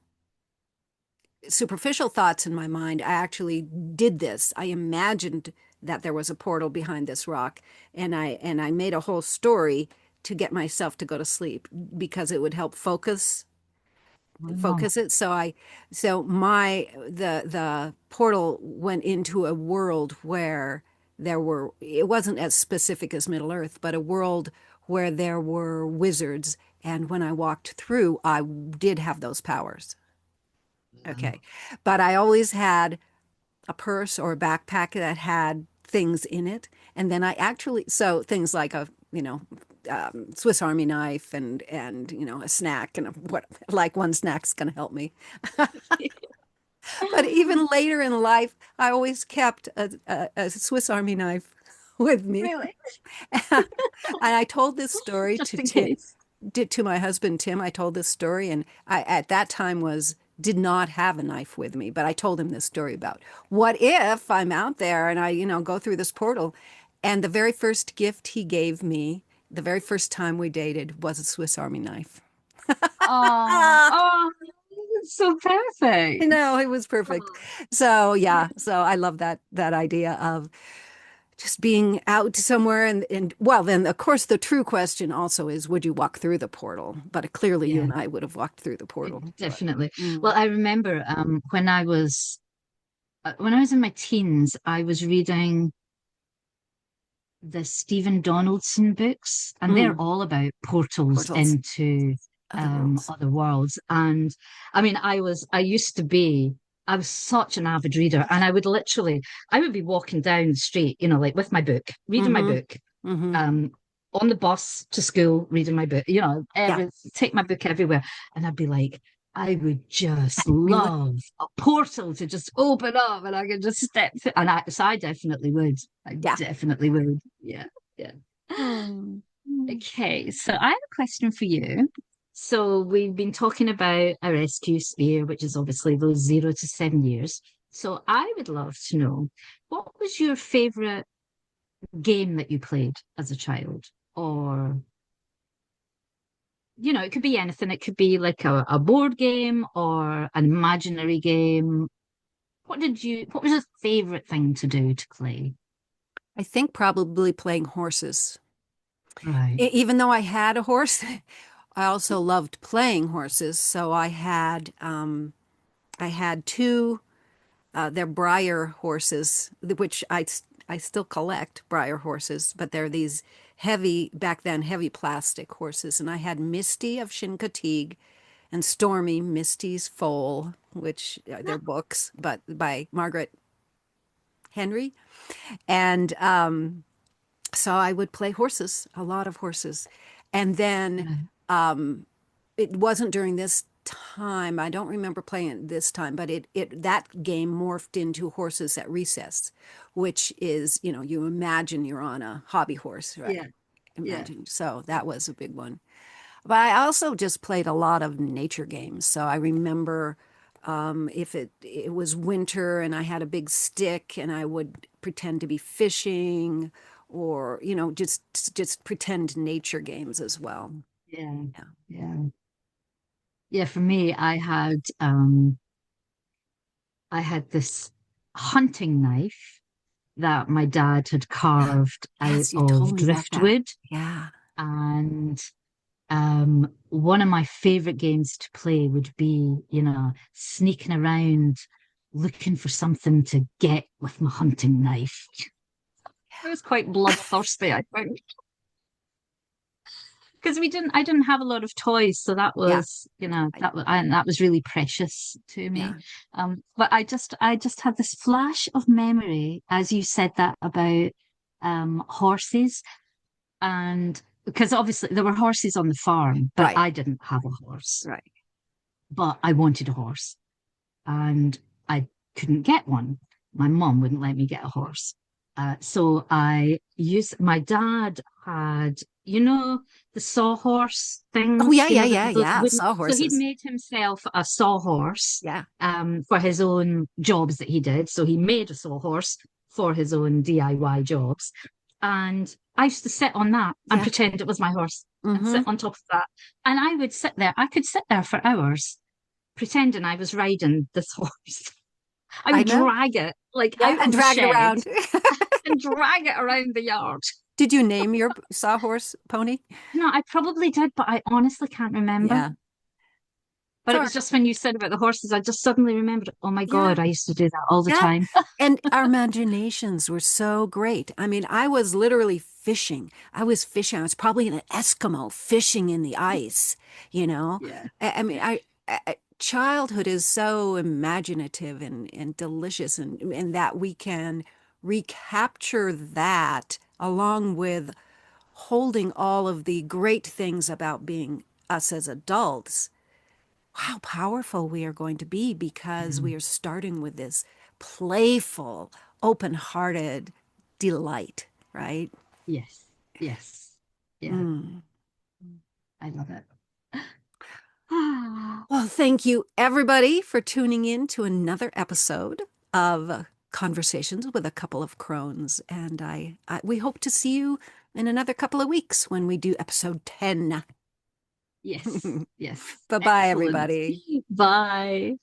superficial thoughts in my mind, I actually did this. I imagined that there was a portal behind this rock, and I made a whole story to get myself to go to sleep because it would help Wow. focus it. So my the portal went into a world where it wasn't as specific as Middle Earth, but a world where there were wizards, and when I walked through, I did have those powers. Okay. But I always had a purse or a backpack that had things in it. And then so things like Swiss Army knife and a snack and like one snack's going to help me. But even later in life, I always kept a Swiss Army knife with me. Really? And I told this story Just in case. to my husband Tim. I told this story, and I at that time was did not have a knife with me, but I told him this story about what if I'm out there and I go through this portal, and the very first gift he gave me, the very first time we dated, was a Swiss Army knife. Oh, Ah, oh, it's so I perfect. know it was perfect. Oh, So yeah, yeah, so I love that idea of just being out somewhere and well, then of course the true question also is would you walk through the portal? But clearly you yeah, and I would have walked through the portal. But definitely. mm, Well, I remember when I was in my teens, I was reading the Stephen Donaldson books, and they're mm, all about portals portals, into other worlds. other worlds. And I mean, I was such an avid reader, and I would be walking down the street, like with my book, reading my Mm-hmm. book, Mm-hmm. um, on the bus to school, reading my book, Yeah. take my book everywhere. And I'd be like, I would just Really? love a portal to just open up and I could just step through. So I definitely would. I Yeah. definitely would. Yeah. Yeah. Mm. Mm. Okay. So I have a question for you. So we've been talking about a rescue sphere, which is obviously those 0 to 7 years. So I would love to know, what was your favorite game that you played as a child? Or, it could be anything. It could be like a board game or an imaginary game. What was your favorite thing to do to play? I think probably playing horses. Right. Even though I had a horse, I also loved playing horses. So I had two. They're Breyer horses, which I still collect Breyer horses, but they're these heavy, back then, heavy plastic horses. And I had Misty of Shincoteague and Stormy, Misty's Foal, which they're books, but by Margaret Henry. And so I would play horses, a lot of horses. And then Right. it wasn't during this time. I don't remember playing it this time, but it that game morphed into Horses at Recess, which is, you imagine you're on a hobby horse, Yeah. right? Yeah. Imagine. So that was a big one. But I also just played a lot of nature games. So I remember if it was winter and I had a big stick and I would pretend to be fishing or, just pretend nature games as well. Yeah. Yeah. Yeah. Yeah. For me, I had this hunting knife that my dad had carved out Yes, you told of me about that. driftwood. Yeah. And one of my favorite games to play would be, sneaking around looking for something to get with my hunting knife. I was quite bloodthirsty, I think, because I didn't have a lot of toys, so that Yeah. was, and that was really precious to Yeah. me. But I just had this flash of memory as you said that about horses, and because obviously there were horses on the farm, but Right. I didn't have a horse, Right. but I wanted a horse, and I couldn't get one. My mom wouldn't let me get a horse. So I used, my dad had, the sawhorse Oh, things, yeah, yeah, the, yeah, those yeah. wooden. So he'd Sawhorses. made himself a sawhorse Yeah. for his own jobs that he did. So he made a sawhorse for his own DIY jobs. And I used to sit on that and Yeah. pretend it was my horse and Mm-hmm. sit on top of that. And I would sit there, I could sit there for hours pretending I was riding this horse. I I would know. drag it like Yeah. out And of the drag it shed around. and drag it around the yard. Did you name your sawhorse pony? I probably did, but I honestly can't remember. Yeah. But it So, was just when you said about the horses, I just suddenly remembered, oh my yeah. God, I used to do that all the Yeah. time. And our imaginations were so great. I mean, I was literally fishing. I was fishing. I was probably an Eskimo fishing in the ice, you know? Yeah. I mean, Yeah. childhood is so imaginative and delicious, and that we can recapture that along with holding all of the great things about being us as adults, how powerful we are going to be because we Mm. are starting with this playful, open-hearted delight, right? Yes. Yes. Yeah. Mm. I love it. Well, thank you everybody for tuning in to another episode of Conversations with a Couple of Crones. And we hope to see you in another couple of weeks when we do episode 10. Yes. Yes. Bye-bye, Excellent. everybody. Bye.